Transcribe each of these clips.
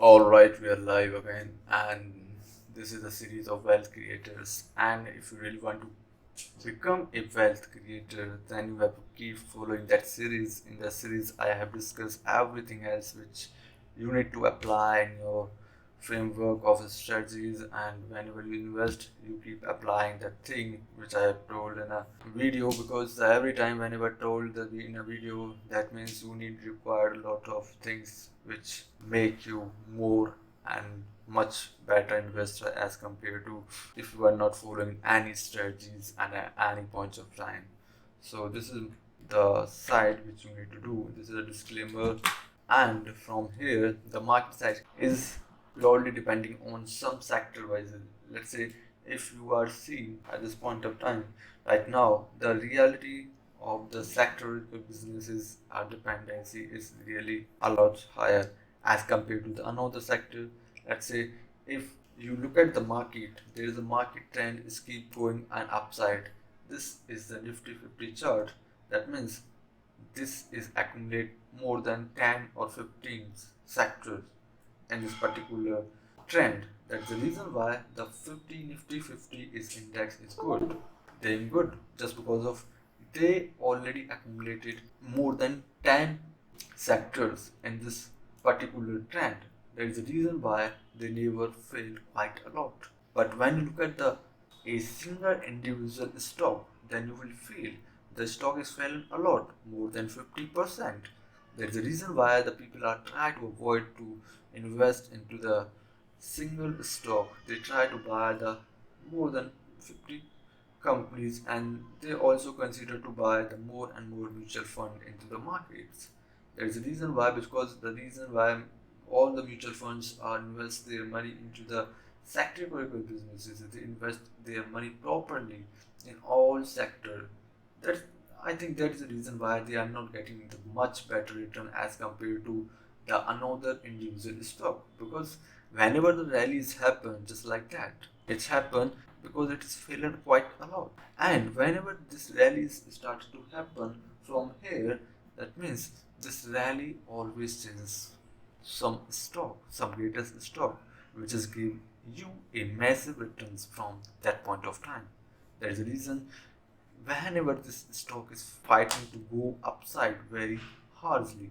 Alright, we are live again, and this is a series of wealth creators. And if you really want to become a wealth creator, then you have to keep following that series. In the series, I have discussed everything else which you need to apply in your framework of strategies. And whenever you invest, you keep applying that thing which I have told in a video, because every time whenever told that in a video, that means you need require a lot of things which make you more and much better investor as compared to if you are not following any strategies and at any point of time. So this is the side which you need to do. This is a disclaimer, and from here the market size is purely depending on some sector wise. Let's say if you are seeing at this point of time right now, the reality of the sectorial businesses our dependency is really a lot higher as compared to the another sector. Let's say if you look at the market, there is a market trend is keep going and upside. This is the Nifty 50 chart. That means this is accumulate more than 10 or 15 sectors in this particular trend. That's the reason why the 50 Nifty 50 is index is good. Doing good just because of they already accumulated more than 10 sectors in this particular trend. There is a reason why they never failed quite a lot. But when you look at the a single individual stock, then you will feel the stock is fallen a lot, more than 50%. There is a reason why the people are trying to avoid to invest into the single stock. They try to buy the more than 50 companies, and they also consider to buy the more and more mutual fund into the markets. There is a reason why, because the reason why all the mutual funds are invest their money into the sector-critical businesses. They invest their money properly in all sector. That I think that is the reason why they are not getting the much better return as compared to the another individual stock. Because whenever the rallies happen, just like that, it's happened because it is failing quite a lot. And whenever this rallies start to happen from here, that means this rally always changes some stock, some greatest stock, which is give you a massive returns from that point of time. That is the reason whenever this stock is fighting to go upside very harshly,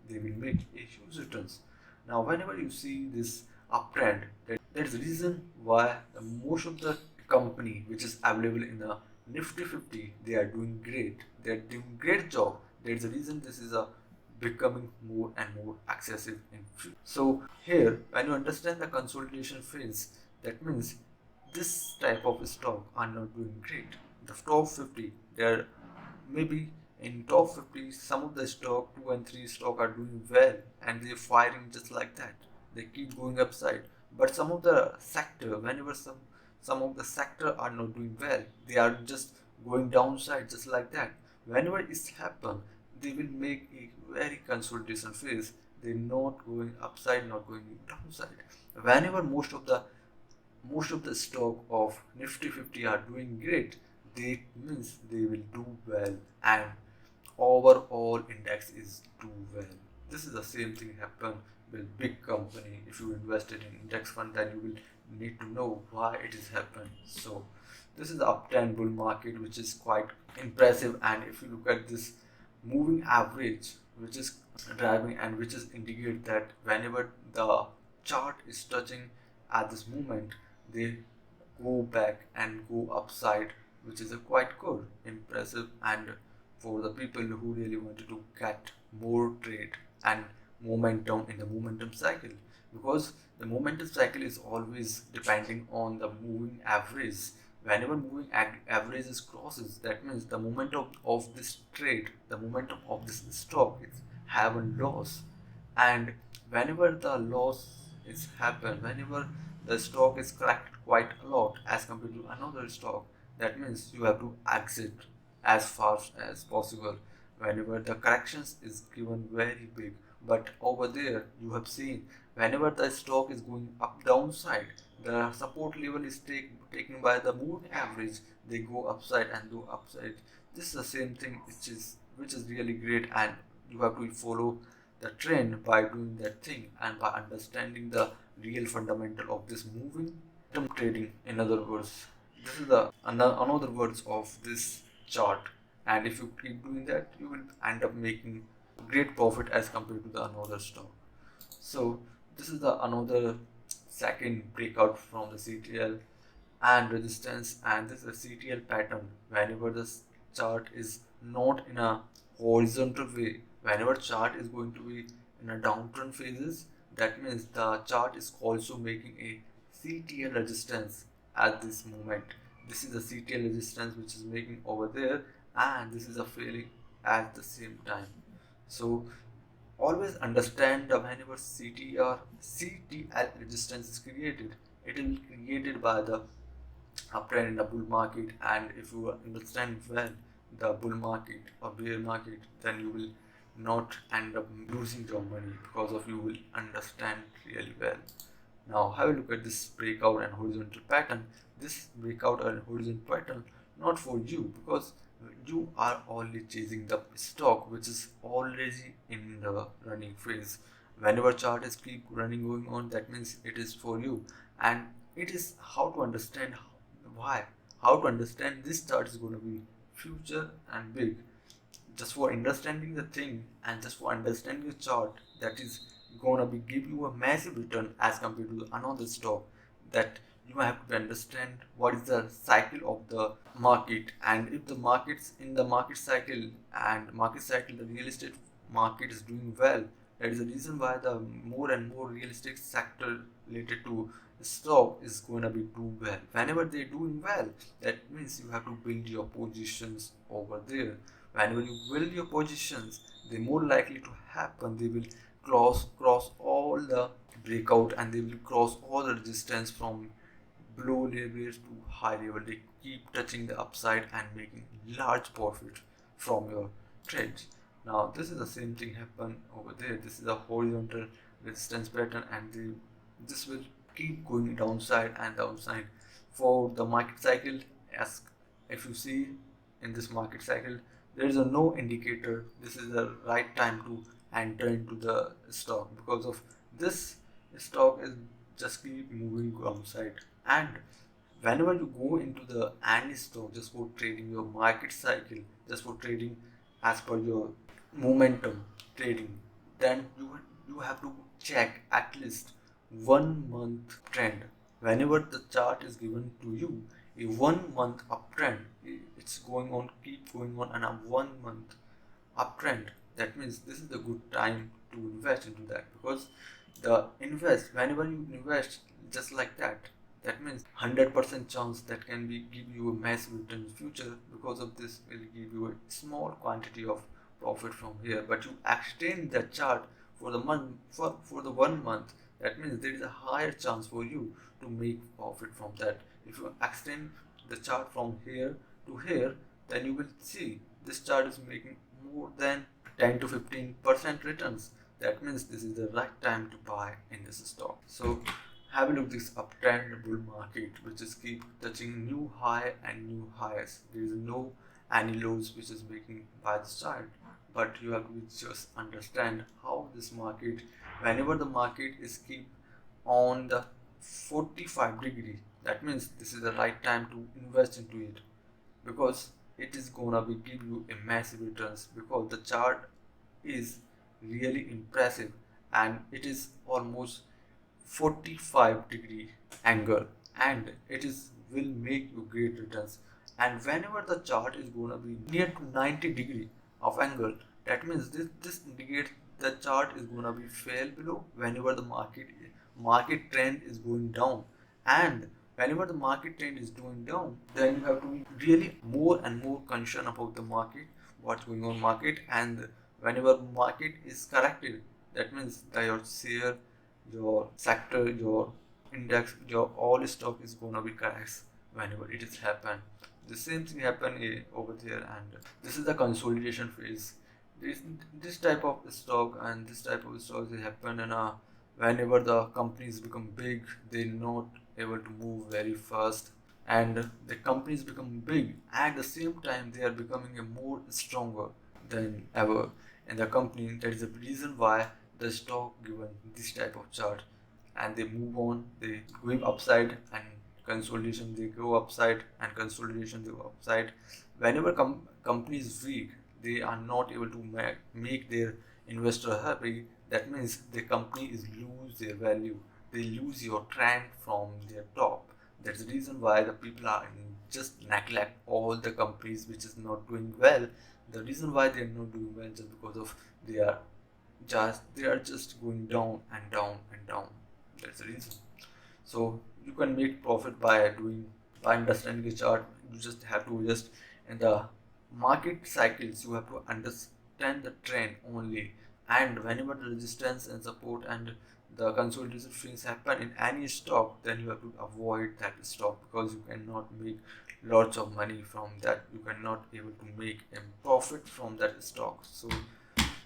they will make a huge returns. Now, whenever you see this uptrend, that is the reason why the most of the company which is available in the Nifty 50, they are doing great. They are doing great job. That is the reason this is a becoming more and more excessive in future. So here, when you understand the consolidation phase, that means this type of stock are not doing great. The top 50, they are maybe in top 50, some of the stock 2 and 3 stock are doing well and they're firing just like that. They keep going upside. But some of the sector, whenever some of the sector are not doing well, they are just going downside just like that. Whenever it's happen, they will make a very consolidation phase. They're not going upside, not going downside. Whenever most of the stock of Nifty 50 are doing great, that means they will do well and overall index is do well. This is the same thing happen with big company. If you invested in index fund, then you will need to know why it is happened. So this is the uptrend bull market, which is quite impressive. And if you look at this moving average, which is driving and which is indicate that whenever the chart is touching at this moment, they go back and go upside, which is a quite good, impressive, and for the people who really wanted to get more trade and momentum in the momentum cycle, because the momentum cycle is always depending on the moving average. Whenever moving averages crosses, that means the momentum of this trade, the momentum of this stock is have a loss. And whenever the loss is happen, whenever the stock is cracked quite a lot as compared to another stock, that means you have to exit as fast as possible whenever the corrections is given very big. But over there you have seen whenever the stock is going up downside, the support level is taken by the moving average, they go upside and go upside. This is the same thing which is really great, and you have to follow the trend by doing that thing and by understanding the real fundamental of this moving trading. In other words, this is the another words of this chart, and if you keep doing that, you will end up making great profit as compared to the another stock. So this is the another second breakout from the CTL and resistance, and this is a CTL pattern. Whenever this chart is not in a horizontal way, whenever chart is going to be in a downturn phases, that means the chart is also making a CTL resistance at this moment. This is the CTL resistance which is making over there, and this is a failing at the same time. So always understand that whenever CTL resistance is created, it will be created by the uptrend in the bull market, and if you understand well the bull market or bear market, then you will not end up losing your money because of you will understand really well. Now have a look at this breakout and horizontal pattern. This breakout and horizontal pattern not for you, because you are only chasing the stock which is already in the running phase. Whenever chart is keep running going on, that means it is for you, and it is how to understand why, how to understand this chart is going to be future and big. Just for understanding the thing and just for understanding the chart, that is gonna be give you a massive return as compared to another stock, that you have to understand what is the cycle of the market, and if the markets in the market cycle the real estate market is doing well, that is the reason why the more and more real estate sector related to stock is going to be do well. Whenever they doing well, that means you have to build your positions over there. Whenever you build your positions, they more likely to happen, they will cross all the breakout, and they will cross all the resistance from below levels to high level. They keep touching the upside and making large profit from your trades. Now this is the same thing happen over there. This is a horizontal resistance pattern, and this will keep going downside and downside for the market cycle. As if you see in this market cycle, there is a no indicator this is the right time to enter into the stock, because of this stock is just keep moving downside. And whenever you go into the any stock just for trading your market cycle, just for trading as per your momentum trading, then you have to check at least 1 month trend. Whenever the chart is given to you a 1 month uptrend, it's going on keep going on and a 1 month uptrend, that means this is the good time to invest into that, because the invest whenever you invest just like that, that means 100% chance that can be give you a massive return in future. Because of this will give you a small quantity of profit from here, but you extend the chart for the month for the 1 month, that means there is a higher chance for you to make profit from that. If you extend the chart from here to here, then you will see this chart is making more than 10 to 15% returns. That means this is the right time to buy in this stock. So have a look at this uptrend bull market, which is keep touching new high and new highs. There is no any lows which is making by the chart, but you have to just understand how this market, whenever the market is keep on the 45-degree, that means this is the right time to invest into it, because it is gonna be give you a massive returns, because the chart is really impressive and it is almost 45-degree angle, and it is will make you great returns. And whenever the chart is going to be near to 90-degree of angle, that means this indicates the chart is going to be fell below whenever the market trend is going down. And whenever the market trend is going down, then you have to be really more and more concerned about the market, what's going on market. And whenever market is corrected, that means that your share, your sector, your index, your all stock is gonna be correct whenever it is happen. The same thing happen over there, and this is the consolidation phase. This type of stock and this type of stocks they happen, and whenever the companies become big, they're not able to move very fast, and the companies become big at the same time they are becoming a more stronger than ever. in the company. That is the reason why the stock given this type of chart, and they move on, they going upside, and consolidation they go upside, and consolidation they go upside. Whenever company is weak, they are not able to make their investor happy. That means the company is lose their value, they lose your trend from their top. That's the reason why the people are just neglect all the companies which is not doing well. The reason why they are not doing well just because of they are just going down and down and down. That's the reason. So you can make profit by understanding the chart. You just have to just in the market cycles you have to understand the trend only, and whenever the resistance and support and the consolidation things happen in any stock, then you have to avoid that stock, because you cannot make lots of money from that, you cannot able to make a profit from that stock. So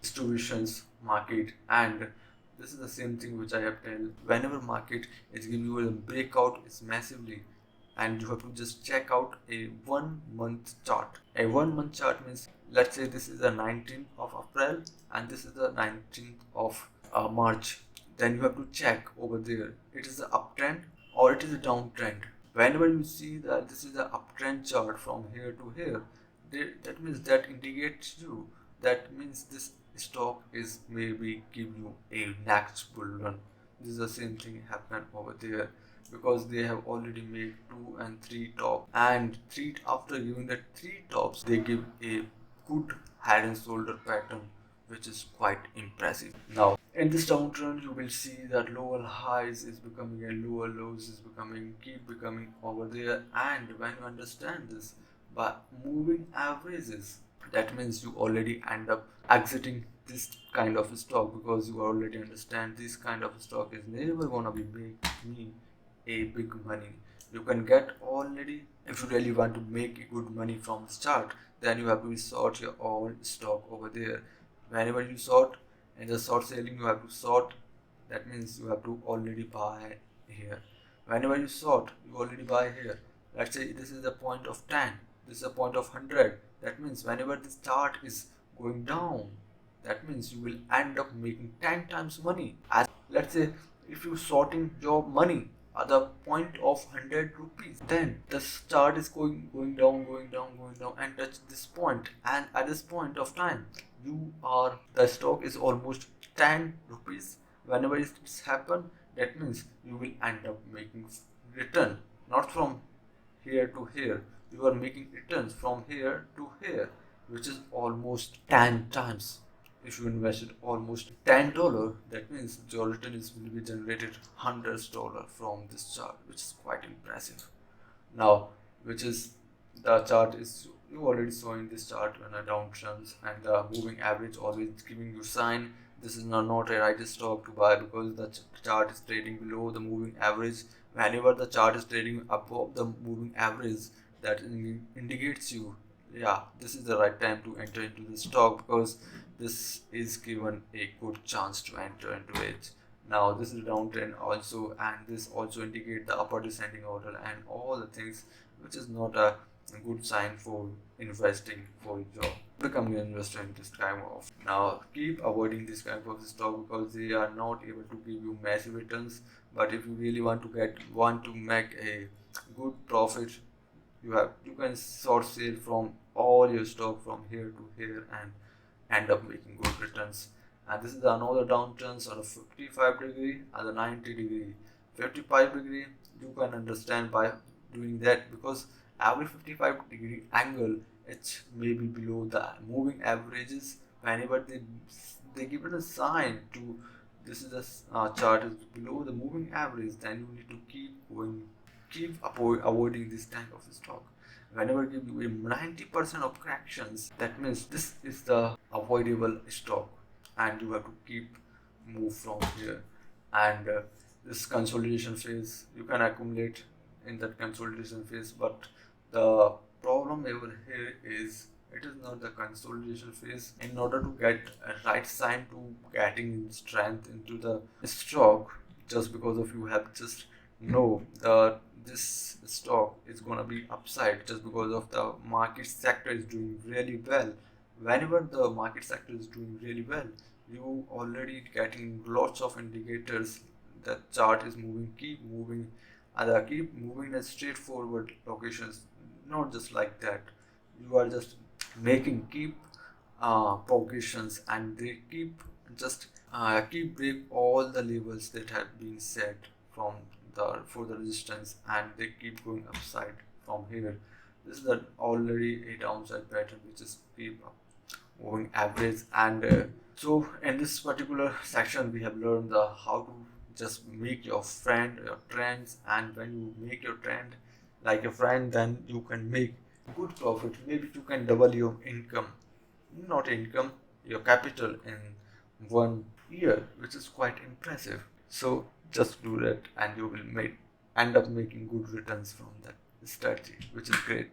distributions market, and this is the same thing which I have told. Whenever market is giving you a breakout is massively, and you have to just check out a 1 month chart. A 1 month chart means, let's say this is the 19th of April and this is the 19th of March. Then you have to check over there, it is the uptrend or it is a downtrend. Whenever you see that this is the uptrend chart from here to here, that means that indicates you, that means this stock is maybe give you a next bull run. This is the same thing happen over there, because they have already made 2 and 3 top, and three, after giving the 3 tops they give a good head and shoulder pattern, which is quite impressive. Now in this downturn you will see that lower highs is becoming a lower lows is becoming keep becoming over there. And when you understand this by moving averages, that means you already end up exiting this kind of stock, because you already understand this kind of stock is never gonna be make me a big money. You can get already, if you really want to make good money from this chart, then you have to sort your own stock over there. Whenever you sort in the short selling, you have to sort, that means you have to already buy here. Whenever you sort, you already buy here. Let's say this is the point of 10, this is a point of 100. That means whenever this chart is going down, that means you will end up making 10 times money. As let's say if you sorting your money at the point of 100 rupees, then the chart is going down, and touch this point, and at this point of time the stock is almost 10 rupees. Whenever it's happen, that means you will end up making return, not from here to here, you are making returns from here to here, which is almost 10 times. If you invested almost $10, that means your return will be generated $100 from this chart, which is quite impressive. Now, which is the chart is you already saw in this chart when a downtrends, and the moving average always giving you sign this is not a right stock to buy, because the chart is trading below the moving average. Whenever the chart is trading above the moving average, that indicates you, yeah, this is the right time to enter into the stock, because this is given a good chance to enter into it. Now this is a downtrend also, and this also indicate the upper descending order and all the things, which is not a good sign for investing for your becoming an investor in this kind of. Now keep avoiding this kind of stock, because they are not able to give you massive returns. But if you really want to make a good profit, you can short sale from all your stock from here to here and end up making good returns. And this is another downturns on a 55-degree and a 90-degree. 55-degree you can understand by doing that, because every 55-degree angle it may be below the moving averages. Whenever they give it a sign to this is the chart is below the moving average, then you need to keep avoiding this kind of stock. Whenever you give you 90% of corrections, that means this is the avoidable stock, and you have to keep move from here. And this consolidation phase, you can accumulate in that consolidation phase, but the problem over here is it is not the consolidation phase. In order to get a right sign to getting strength into the stock, just because of you have just know that this stock is gonna be upside, just because of the market sector is doing really well. whenever the market sector is doing really well, you already getting lots of indicators. The chart is moving, keep moving, and keep moving in straightforward locations, not just like that. You are just making keep progressions, and they keep break all the levels that have been set from the for the resistance, and they keep going upside from here. This is the already a downside pattern which is keep moving average. And so in this particular section we have learned the how to just make your friend your trends, and when you make your trend like a friend, then you can make good profit. Maybe you can double your income, not income, your capital in 1 year, which is quite impressive. So just do that and you will make end up making good returns from that strategy, which is great.